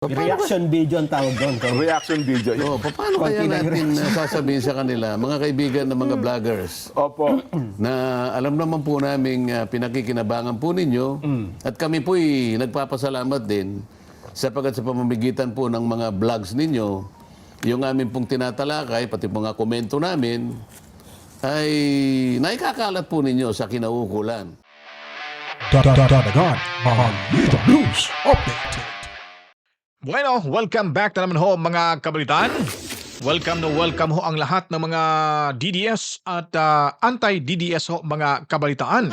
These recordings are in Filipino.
Reaction video ang tawag doon. Reaction video. Oh, paano kaya natin sasabihin sa kanila, mga kaibigan ng mga vloggers, Opo. na alam naman po namin pinakikinabangan po ninyo at kami po'y nagpapasalamat din sapagkat sa pamamagitan po ng mga vlogs ninyo, yung amin pong tinatalakay, pati mga komento namin, ay naikakalat po ninyo sa kinaukulan. Dadagan, Mahalita News Update. Bueno, welcome back na naman ho mga kabalitaan. Welcome ho ang lahat ng mga DDS at anti-DDS ho mga kabalitaan.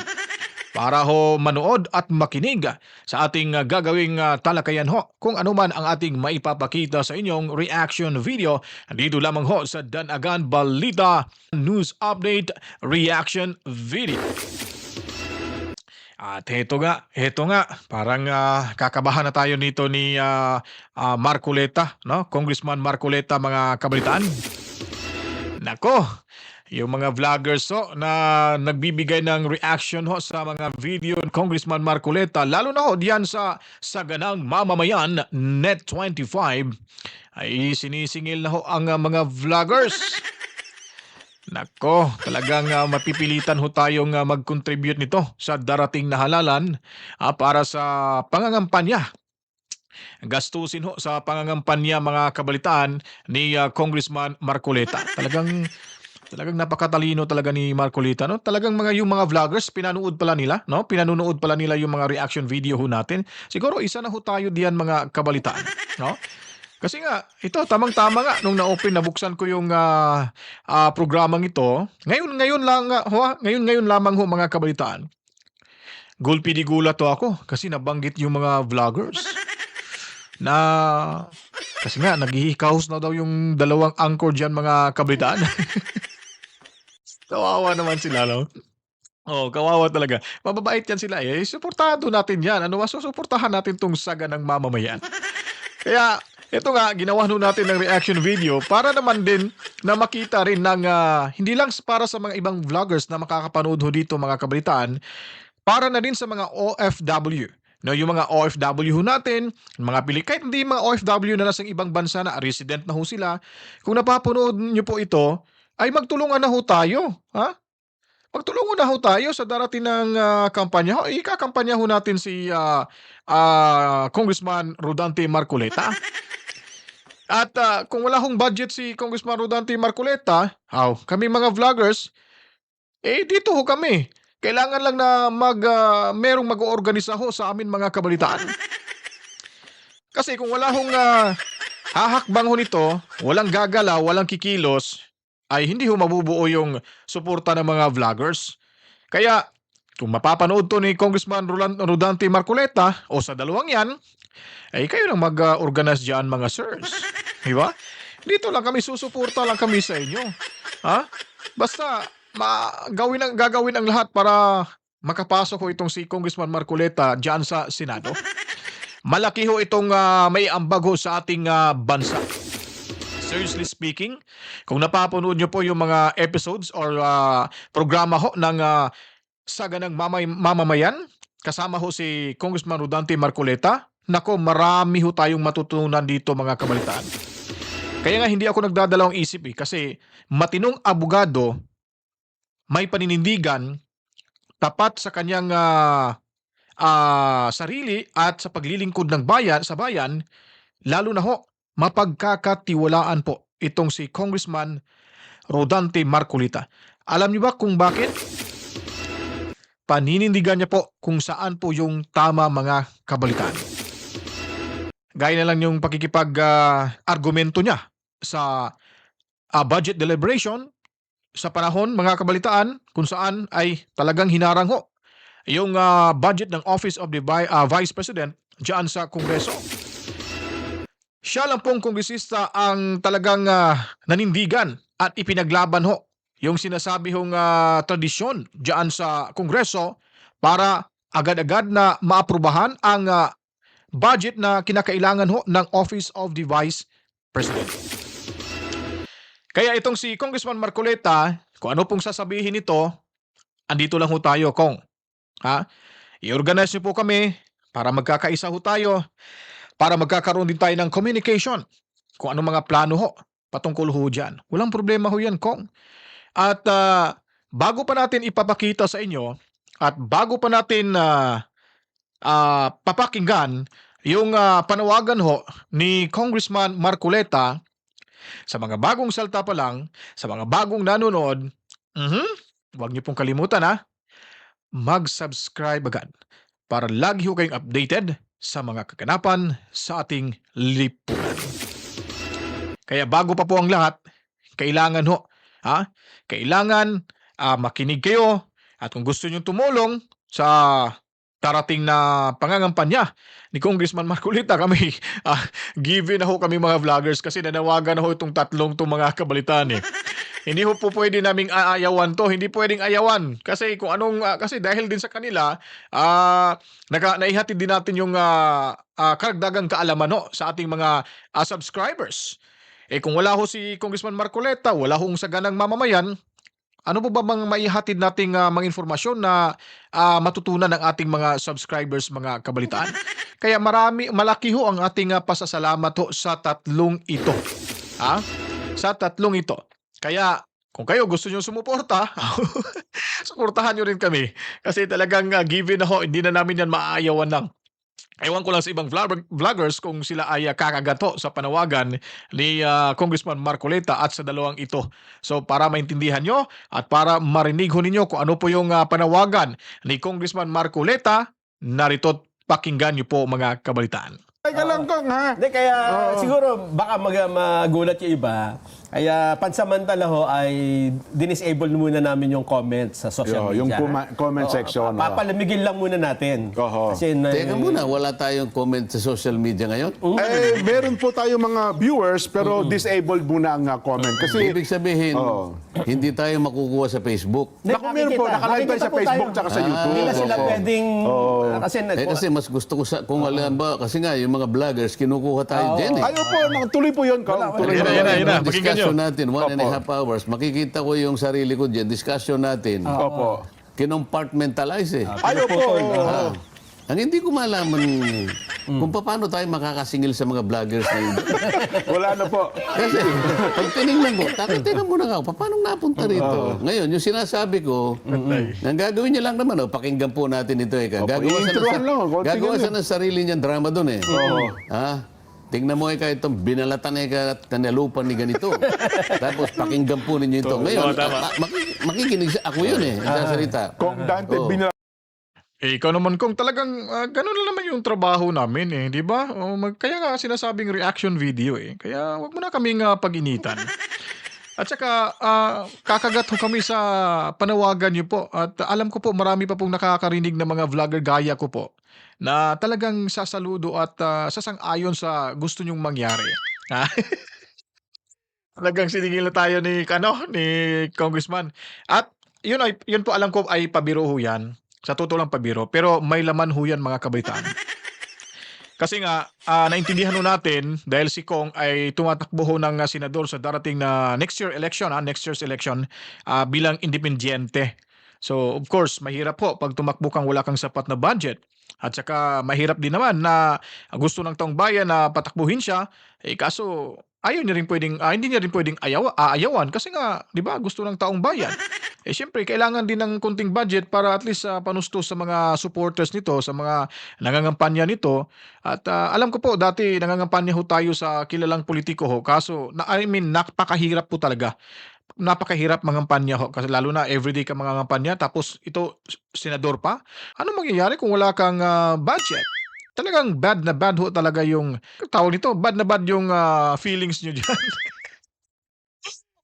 Para ho manood at makinig sa ating gagawing talakayan ho kung ano man ang ating maipapakita sa inyong reaction video. Dito lamang ho sa Danagan Balita News Update Reaction Video. At heto nga, parang kakabahan na tayo nito ni Marcoleta, no? Congressman Marcoleta, mga kabalitaan. Nako, yung mga vloggers ho na nagbibigay ng reaction ho sa mga video ni Congressman Marcoleta, lalo na ho diyan sa Saganang Mamamayan Net25, ay sinisingil na ho ang mga vloggers. Nako, talagang mapipilitan ho tayong mag-contribute nito sa darating na halalan para sa pangangampanya. Gastusin ho sa pangangampanya mga kabalitaan ni Congressman Marcoleta. Talagang napakatalino talaga ni Marcoleta, no? Talagang yung mga vloggers pinanood pala nila, no? Pinanunood pala nila yung mga reaction video ho natin. Siguro isa na ho tayo diyan mga kabalitaan, no? Kasi nga, ito, tamang-tama nga, nung nabuksan ko yung programang ito, ngayon lamang ho mga kabalitaan. Gulpi di gulat to ako kasi nabanggit yung mga vloggers. Kasi nga, naghihikaos na daw yung dalawang anchor dyan mga kabalitaan. Kawawa naman sila, no? Oh, kawawa talaga. Mababait yan sila eh. Suportado natin yan. Susuportahan natin tong saga ng mamamayan. Kaya, ito nga, ginawa natin ng reaction video para naman din na makita rin ng, hindi lang para sa mga ibang vloggers na makakapanood ho dito mga kabalitaan, para na din sa mga OFW. No, yung mga OFW ho natin, mga kahit hindi mga OFW na nasa ibang bansa na resident na ho sila, kung napapanood nyo po ito, ay magtulungan na ho tayo. Ha? Magtulungan na ho tayo sa darating ng kampanya. Ikakampanya ho natin si Congressman Rodante Marcoleta. At kung wala hong budget si Congressman Rodante Marcoleta, kami mga vloggers, dito ho kami. Kailangan lang na merong mag-oorganisa ho sa amin mga kabalitaan. Kasi kung wala hong hahakbang ho nito, walang gagalaw, walang kikilos, ay hindi ho mabubuo yung suporta ng mga vloggers. Kaya kung mapapanood to ni Congressman Rodante Marcoleta o sa dalawang yan, ay kayo lang mag-organize dyan mga sirs. Diba? Dito lang kami, susuporta lang kami sa inyo. Ha? Basta gagawin ang lahat para makapasok ho itong si Congressman Marcoleta dyan sa Senado. Malaki ho itong may ambag ho sa ating bansa. Seriously speaking, kung napapanood nyo po yung mga episodes or programa ho ng Saganang Mamamayan, kasama ho si Congressman Rodante Marcoleta, nako, marami ho tayong matutunan dito mga kabalitaan. Kaya nga hindi ako nagdadalawang isip kasi matinong abogado, may paninindigan, tapat sa kanyang sarili at sa paglilingkod ng sa bayan, lalo na ho, mapagkakatiwalaan po itong si Congressman Rodante Marcoleta. Alam niyo ba kung bakit? Paninindigan niya po kung saan po yung tama mga kabalitaan. Gaya na lang yung pakikipag-argumento niya sa budget deliberation sa panahon mga kabalitaan kung saan ay talagang hinarang ho yung budget ng Office of the Vice President diyan sa Kongreso. Siya lang pong kongresista ang talagang nanindigan at ipinaglaban ho yung sinasabi hong tradisyon diyan sa Kongreso para agad-agad na maaprubahan ang budget na kinakailangan ho ng Office of the Vice President. Kaya itong si Congressman Marcoleta, kung ano pong sasabihin nito, andito lang ho tayo, Kong. I-organize niyo po kami para magkakaisa ho tayo para magkakaroon din tayo ng communication kung anong mga plano ho patungkol ho dyan. Walang problema ho yan, Kong. At bago pa natin ipapakita sa inyo at bago pa natin papakinggan yung panawagan ho ni Congressman Marcoleta sa mga bagong salta pa lang, sa mga bagong nanonood, huwag niyo pong kalimutan mag-subscribe agad para lagi ho kayong updated sa mga kaganapan sa ating lipunan. Kaya bago pa po ang lahat, kailangan kailangan makinig kayo at kung gusto niyo tumulong sa darating na pangangampanya ni Congressman Marcoleta, kami given na ho kami mga vloggers kasi nanawagan na ho itong tatlong mga kabalitaan eh. Hindi ho po pwede naming aayawan to, hindi pwedeng ayawan kasi kung anong kasi dahil din sa kanila naihatid din natin yung karagdagang kaalaman ho sa ating mga subscribers. Eh kung wala ho si Congressman Marcoleta, wala hong saganang mamamayan, ano po ba mga maihatid nating mga informasyon na matutunan ng ating mga subscribers, mga kabalitaan? Kaya malaki ho ang ating pasasalamat ho sa tatlong ito. Sa tatlong ito. Kaya kung kayo gusto nyo sumuporta, suportahan nyo rin kami. Kasi talagang given na ho, hindi na namin yan maaayawan lang. Ewan ko lang sa ibang vloggers kung sila ay kakagato sa panawagan ni Congressman Marcoleta at sa dalawang ito. So para maintindihan nyo at para marinig ho ninyo kung ano po yung panawagan ni Congressman Marcoleta, narito pakinggan nyo po mga kabalitaan. Teka lang, Kong, ha? Hindi, kaya siguro baka magulat yung iba. Kaya pansamantala ho ay dinisable muna namin yung comment sa social media. Yung comment section. Papalamigin lang muna natin. Oho. Kasi Teka muna, wala tayong comment sa social media ngayon? Meron po tayong mga viewers pero disabled muna ang comment. Kasi, Ibig sabihin, hindi tayo makukuha sa Facebook. Hindi, naku, meron po, nakalive tayo sa nakikita po Facebook tayo. tsaka sa YouTube. Hindi na sila Opo. pwedeng... Kasi mas gusto ko kung alam ba, kasi nga yung mga vloggers, kinukuha tayo dyan eh. Ayaw po, tuloy po yun, Kong. Tuloy Yun po. na, yun na, yun na. Yung Pakinggan discussion nyo. natin, 1.5 hours, makikita ko yung sarili ko dyan, discussion natin, Opo. kinompartmentalize eh. Ayaw po. Ang hindi ko malaman kung paano tayo makakasingil sa mga vloggers na yun. Wala na po. Kasi pag tinignan ko, tingnan mo na ako, paano napunta rito? Ngayon, yung sinasabi ko, ang gagawin niya lang naman, pakinggan po natin ito eh. i-introhan lang, konti Gagawa ganyan. siya ng sarili niyang drama doon eh. Tingnan mo itong binalatan at kanalupan ni ganito. Tapos pakinggan po ninyo ito. Ngayon, makikinig ako yun eh, sasalita. Kong Dante, Ikaw naman kung talagang ganun lang naman yung trabaho namin eh, di ba? Kaya nga sinasabing reaction video eh. Kaya wag mo na kaming pag-initan. At saka kakagat ho kami sa panawagan niyo po. At alam ko po marami pa pong nakakarinig na mga vlogger gaya ko po na talagang sasaludo at sasang-ayon sa gusto nyong mangyari. Talagang siningil na tayo ni Congressman. At yun po alam ko ay pabiro ho yan. Sa totoo lang pabiro. Pero may laman ho yan mga kabaitaan. Kasi nga, naintindihan ho natin dahil si Kong ay tumatakbo ho ng senador sa darating na next year's election bilang independyente. So, of course, mahirap po pag tumakbo kang wala kang sapat na budget. At saka mahirap din naman na gusto ng taong bayan na patakbuhin siya, kaso hindi niya rin pwedeng aayawan kasi nga, 'di ba, gusto ng taong bayan. Siyempre, kailangan din ng konting budget para at least panustos sa mga supporters nito, sa mga nangangampanya nito. At alam ko po, dati nangangampanya ho tayo sa kilalang politiko ho. Kaso, napakahirap po talaga. Napakahirap mangampanya ho. Kasi lalo na everyday ka mangangampanya. Tapos ito, senador pa. Ano mangyayari kung wala kang budget? Talagang bad na bad ho talaga yung, tawag nito, bad na bad yung feelings nyo dyan.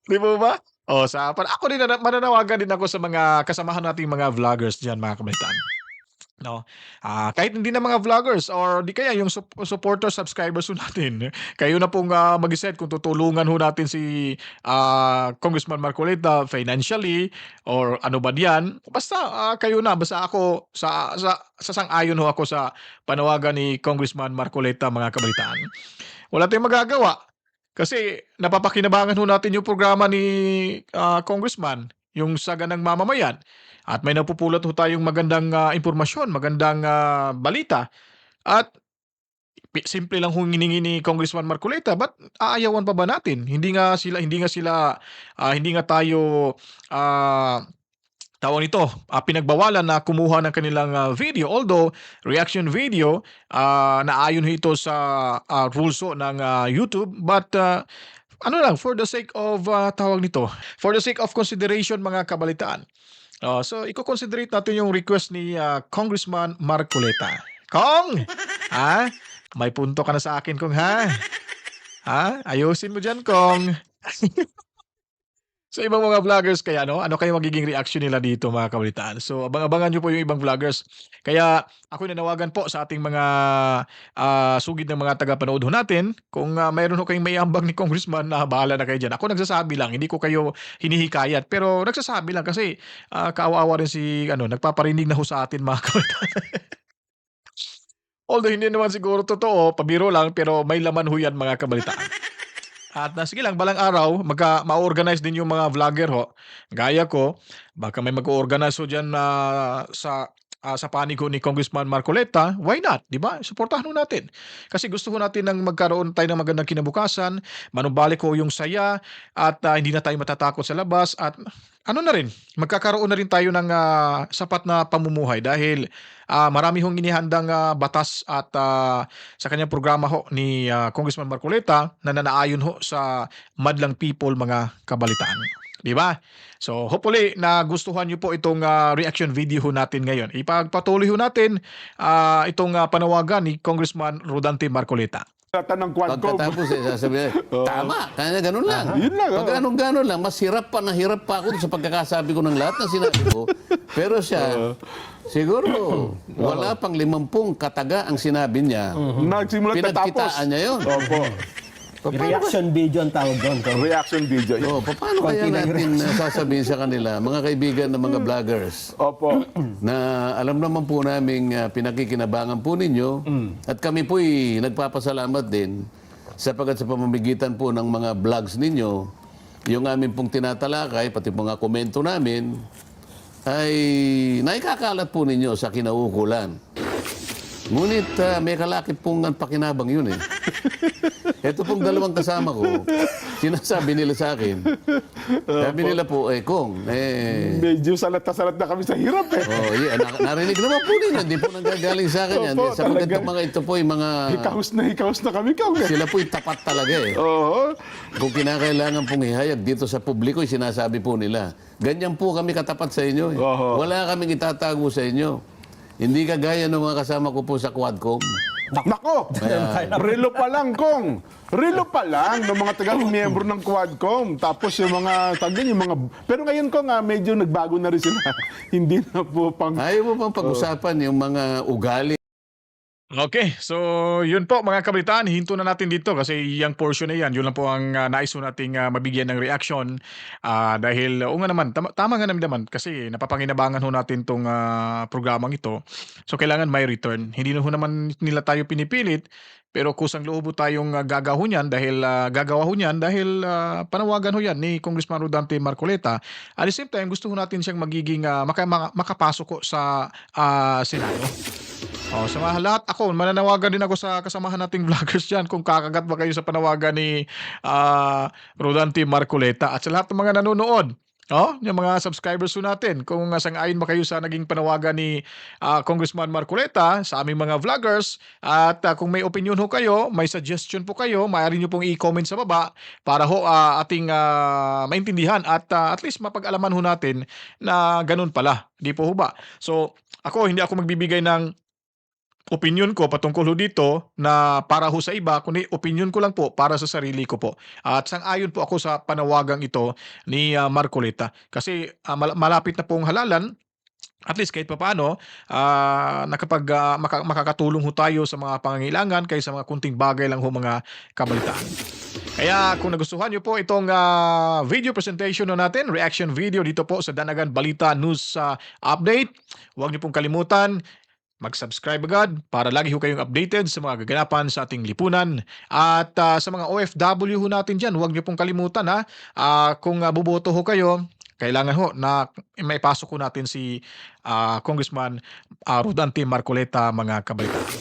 Di ba ba? Ako din, mananawagan din ako sa mga kasamahan nating mga vloggers dyan, mga kabalitaan. No? Kahit hindi na mga vloggers or di kaya yung supporter subscribers ho natin, kayo na pong mag-decide kung tutulungan ho natin si Congressman Marcoleta financially or ano ba diyan. Basta kayo na, basta ako sa sang-ayon ho ako sa panawagan ni Congressman Marcoleta, mga kabalitaan. Wala tayong magagawa kasi napapakinabangan ho natin yung programa ni Congressman, yung Saganang Mamamayan. At may napupulot ho tayong magandang impormasyon, magandang balita. At simple lang humihingi ni Congressman Marcoleta, ba't aayawan pa ba natin? Hindi nga tayo tawag nito, pinagbawalan na kumuha ng kanilang video. Although, reaction video, naayon ito sa rules ng YouTube. But, ano lang, for the sake of, tawag nito, for the sake of consideration mga kabalitaan. So, i-considerate natin yung request ni Congressman Marcoleta. Kong! Ha? May punto ka na sa akin, Kong, ha? Ha? Ayusin mo dyan, Kong. Sa ibang mga vloggers kaya ano kaya magiging reaction nila dito mga kabalitaan. So abang-abangan niyo po yung ibang vloggers. Kaya ako nanawagan po sa ating mga sugid ng mga tagapanood ho natin, kung mayroon ho kayong mayambag ni Congressman, na bahala na kayo diyan. Ako nagsasabi lang, hindi ko kayo hinihikayat, pero nagsasabi lang kasi kaawa-awa rin si nagpaparinig na ho sa atin mga kabalitaan. Although hindi naman siguro totoo, pabiro lang, pero may laman ho yan mga kabalitaan. At sige lang, balang araw, ma-organize din yung mga vlogger ho. Gaya ko, baka may mag-organize ho dyan sa panig ho ni Congressman Marcoleta. Why not? Di ba? Suportahan ho natin. Kasi gusto ho natin ng magkaroon tayo ng magandang kinabukasan, manumbalik ho yung saya, at hindi na tayo matatakot sa labas. At magkakaroon na rin tayo ng sapat na pamumuhay dahil marami hong inihandang batas at sa kanyang programa ho ni Congressman Marcoleta na nanaayon ho sa madlang people mga kabalitaan. Di ba? So hopefully nagustuhan niyo po itong reaction video ho natin ngayon. Ipagpatuloy ho natin itong panawagan ni Congressman Rodante Marcoleta. Tanang Quadcom. Pagkatapos sasabihin, tama, kaya ganun lang. Yun lang, Pag ganun lang, mas hirap pa ako sa pagkakasabi ko ng lahat ng sinabi ko. Pero siya, siguro, wala pang 50 kataga ang sinabi niya. Nagsimula tatapos. Pinagkitaan niya yun. Opo. Reaction video ang tawag doon. Reaction video. Paano kaya natin sasabihin sa kanila, mga kaibigan ng mga vloggers, Opo. na alam naman po namin pinakikinabangan po ninyo, at kami po'y nagpapasalamat din sapagkat sa pamamagitan po ng mga vlogs ninyo, yung amin pong tinatalakay, pati mga komento namin, ay naikakalat po ninyo sa kinaukulan. Ngunit may kalakip pong pakinabang yun eh. Ito pong dalawang kasama ko, sinasabi nila sa akin. Sabi nila po, Kong, Medyo salat na kami sa hirap eh. narinig naman po ninyo, hindi po nanggagaling sa akin yan. Opo, Sapagkat talaga. itong mga ito po yung mga... Hikaos na kami, Kong. Sila po'y tapat talaga eh. Oo. Kung kinakailangan pong ihayag dito sa publiko, sinasabi po nila. Ganyan po kami katapat sa inyo eh. Oho. Wala kaming itatago sa inyo. Hindi kagaya ng mga kasama ko po sa Quadcom. Nako! Relo pa lang, Kong. Relo pa lang ng mga taga-miyembro ng Quadcom. Tapos yung mga, pero ngayon, Kong, medyo nagbago na rin sila. Hindi na po pang... Ayaw mo pang pag-usapan yung mga ugali. Okay, so yun po mga kabalitaan, hinto na natin dito kasi yung portion na yan, yun lang po ang nais nating mabigyan ng reaction dahil nga naman, tama nga naman kasi napapanginabangan ho natin tong programang ito. So kailangan may return. Hindi na ho naman nila tayo pinipilit pero kusang loob ho tayong gagawa ho niyan dahil panawagan ho yan ni Congressman Rodante Marcoleta. At the same time, gusto ho natin siyang magiging makapasok ko sa Senado. Sa mga lahat, mananawagan din ako sa kasamahan nating vloggers dyan kung kakagat ba kayo sa panawagan ni Rodante Marcoleta. At sa lahat ng mga nanonood, yung mga subscribers natin, kung sang-ayon ba kayo sa naging panawagan ni Congressman Marcoleta sa aming mga vloggers, at kung may opinion ho kayo, may suggestion po kayo, maaari nyo pong i-comment sa baba para ho ating maintindihan at least mapag-alaman ho natin na ganun pala. Di po ho ba? So, hindi ako magbibigay ng opinion ko patungkol ho dito na para ho sa iba, kundi opinion ko lang po para sa sarili ko po. At sang-ayon po ako sa panawagang ito ni Marcoleta. Kasi malapit na pong halalan, at least kahit papaano, makakatulong ho tayo sa mga pangangailangan kaysa mga kunting bagay lang ho mga kabalitaan. Kaya kung nagustuhan nyo po itong video presentation natin, reaction video dito po sa Danagan Balita News Update, huwag nyo pong kalimutan, mag-subscribe agad para lagi ho kayong updated sa mga gaganapan sa ating lipunan. At sa mga OFW ho natin dyan, huwag niyo pong kalimutan kung buboto ho kayo, kailangan ho na maipasok ho natin si Congressman Rodante Marcoleta mga kabalitaan.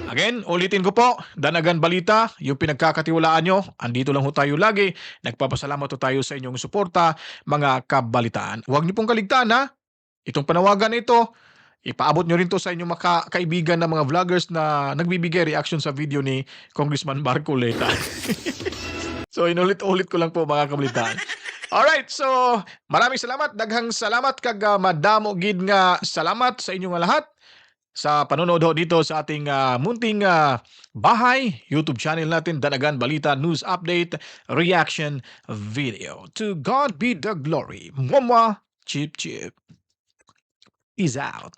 Again, ulitin ko po, Danagan Balita, yung pinagkakatiwalaan nyo, andito lang ho tayo lagi. Nagpapasalamat ho tayo sa inyong suporta, mga kabalitaan. Huwag niyo pong kaligtaan ha. Itong panawagan na ito, ipaabot nyo rin to sa inyong kaibigan na mga vloggers na nagbibigay reaction sa video ni Congressman Marcoleta. So, inulit-ulit ko lang po mga kabalitaan. Alright, so maraming salamat. Daghang salamat kag madamo gid nga salamat sa inyong lahat sa panonood ho dito sa ating munting bahay, YouTube channel natin, Danagan Balita News Update Reaction Video. To God be the glory. Mwah, mwah. Chip, chip. Peace out.